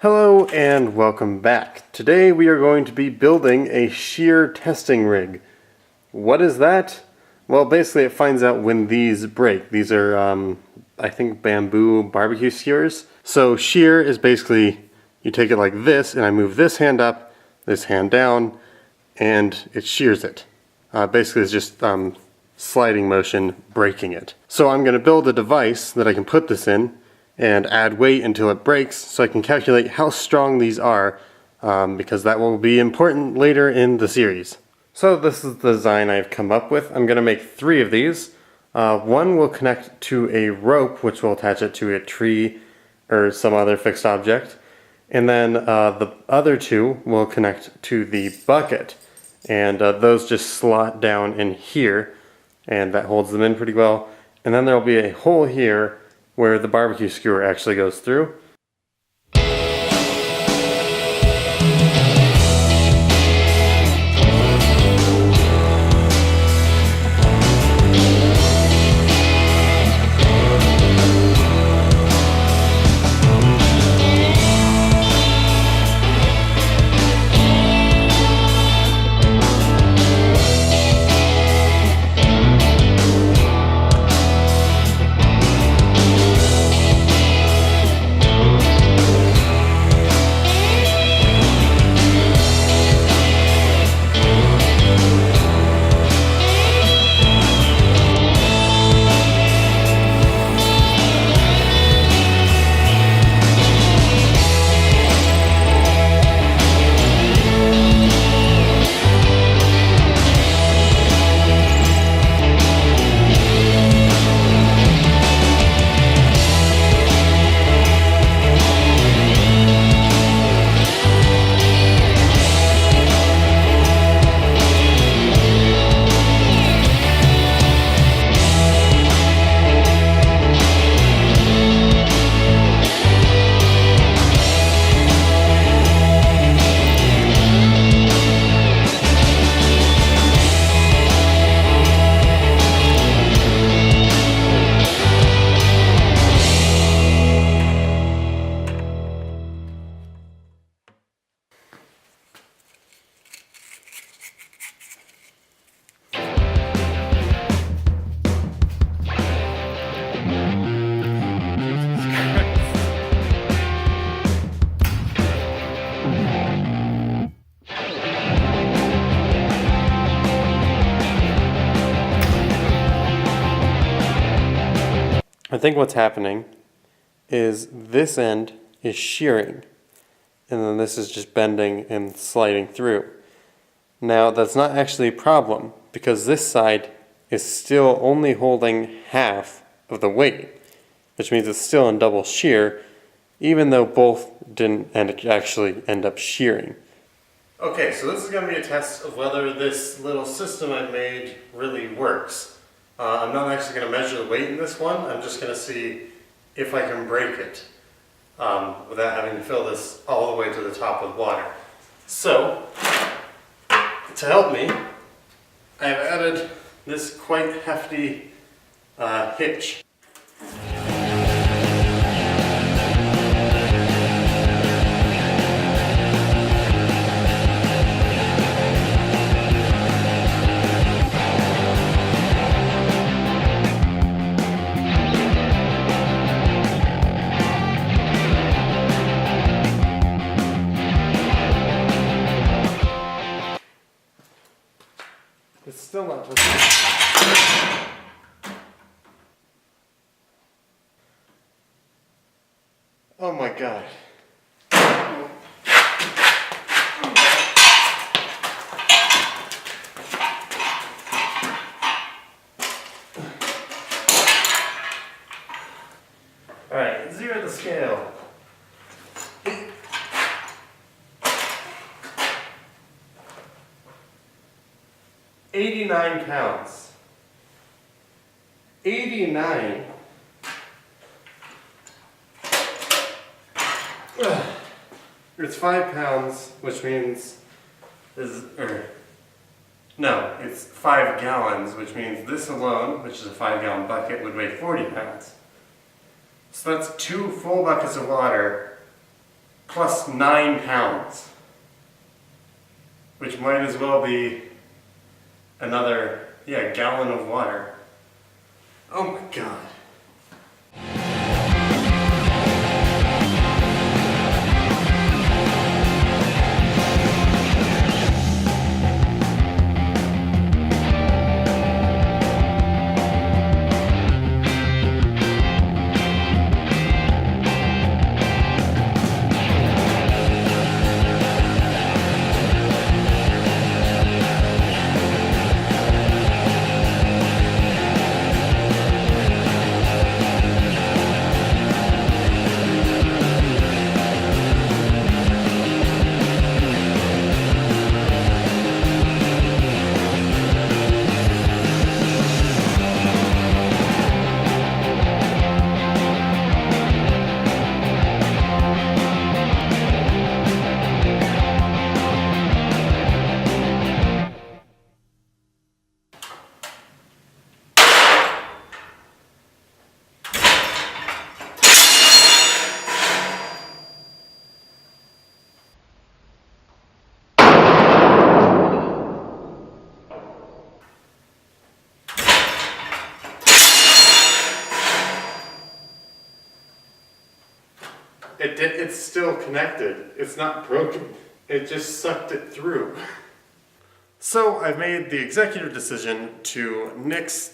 Hello and welcome back. Today we are going to be building a shear testing rig. What is that? Well, basically it finds out when these break. These are, I think, bamboo barbecue skewers. So shear is basically, you take it like this and I move this hand up, this hand down, and it shears it. Basically it's just sliding motion breaking it. So I'm going to build a device that I can put this in and add weight until it breaks so I can calculate how strong these are because that will be important later in the series. So this is the design I've come up with. I'm going to make 3 of these. One will connect to a rope which will attach it to a tree or some other fixed object, and then the other 2 will connect to the bucket, and those just slot down in here and that holds them in pretty well. And then there will be a hole here where the barbecue skewer actually goes through. I think what's happening is this end is shearing and then this is just bending and sliding through. Now that's not actually a problem because this side is still only holding half of the weight, which means it's still in double shear even though both didn't actually end up shearing. Okay, so this is going to be a test of whether this little system I made really works. I'm not actually going to measure the weight in this one, I'm just going to see if I can break it without having to fill this all the way to the top with water. So, to help me, I have added this quite hefty hitch. It's still not working. Oh my god. Alright, 0 the scale. 89 pounds. 89. It's 5 pounds, which means no, it's 5 gallons, which means this alone, which is a 5-gallon bucket, would weigh 40 pounds. So that's 2 full buckets of water plus 9 pounds, which might as well be another, gallon of water. Oh my god. It's still connected. It's not broken. It just sucked it through. So I've made the executive decision to nix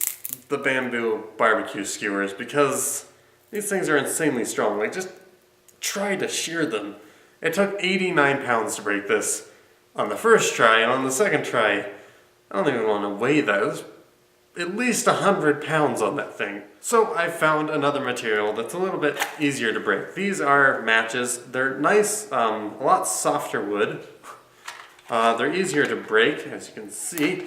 the bamboo barbecue skewers because these things are insanely strong. Like, just try to shear them. It took 89 pounds to break this on the first try, and on the second try, I don't even want to weigh that. It was at least 100 pounds on that thing. So I found another material that's a little bit easier to break. These are matches. They're nice, a lot softer wood. They're easier to break, as you can see.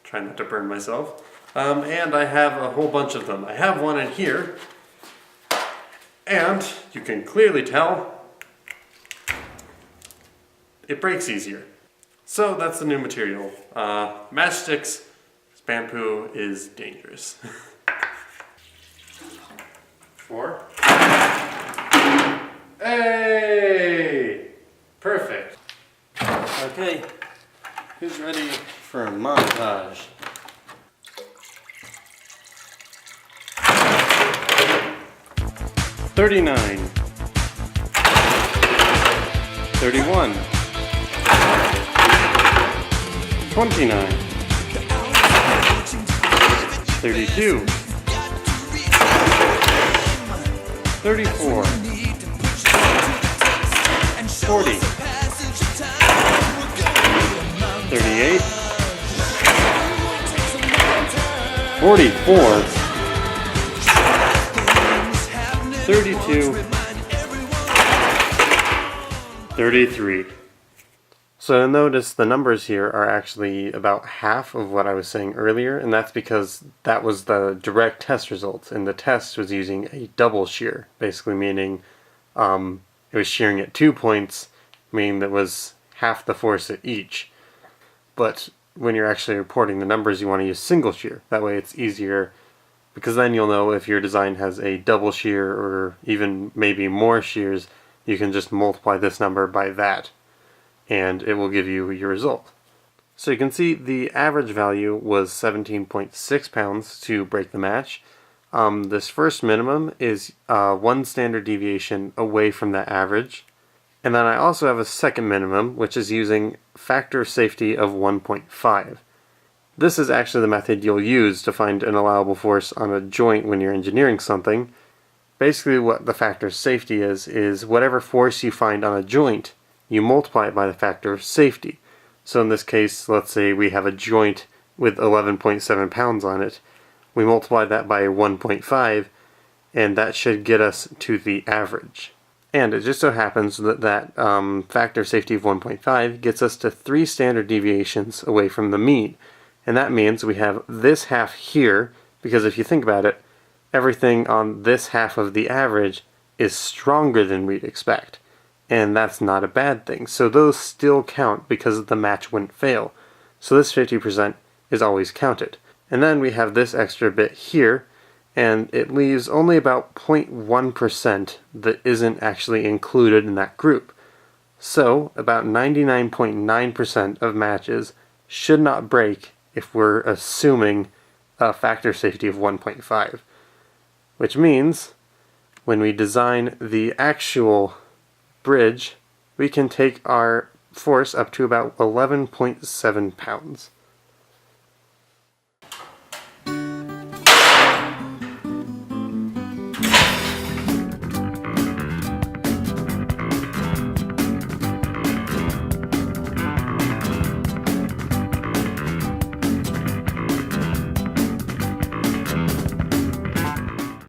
Trying not to burn myself. And I have a whole bunch of them. I have one in here, and you can clearly tell it breaks easier. So that's the new material. Matchsticks. Bamboo is dangerous. 4. Hey! Perfect. Okay, who's ready for a montage? $39, $31, $29, 32, 34, 40, 38, 44, 32, 33. So notice the numbers here are actually about half of what I was saying earlier, and that's because that was the direct test results, and the test was using a double shear, basically meaning it was shearing at 2 points, meaning that was half the force at each. But when you're actually reporting the numbers, you want to use single shear. That way it's easier, because then you'll know if your design has a double shear or even maybe more shears, you can just multiply this number by that, and it will give you your result. So you can see the average value was 17.6 pounds to break the match. This first minimum is 1 standard deviation away from that average. And then I also have a second minimum, which is using factor of safety of 1.5. This is actually the method you'll use to find an allowable force on a joint when you're engineering something. Basically what the factor of safety is whatever force you find on a joint, you multiply it by the factor of safety. So in this case, let's say we have a joint with 11.7 pounds on it. We multiply that by 1.5, and that should get us to the average. And it just so happens that that factor of safety of 1.5 gets us to 3 standard deviations away from the mean. And that means we have this half here, because if you think about it, everything on this half of the average is stronger than we'd expect. And that's not a bad thing. So those still count because the match wouldn't fail. So this 50% is always counted. And then we have this extra bit here, and it leaves only about 0.1% that isn't actually included in that group. So, about 99.9% of matches should not break if we're assuming a factor safety of 1.5. Which means, when we design the actual bridge, we can take our force up to about 11.7 pounds.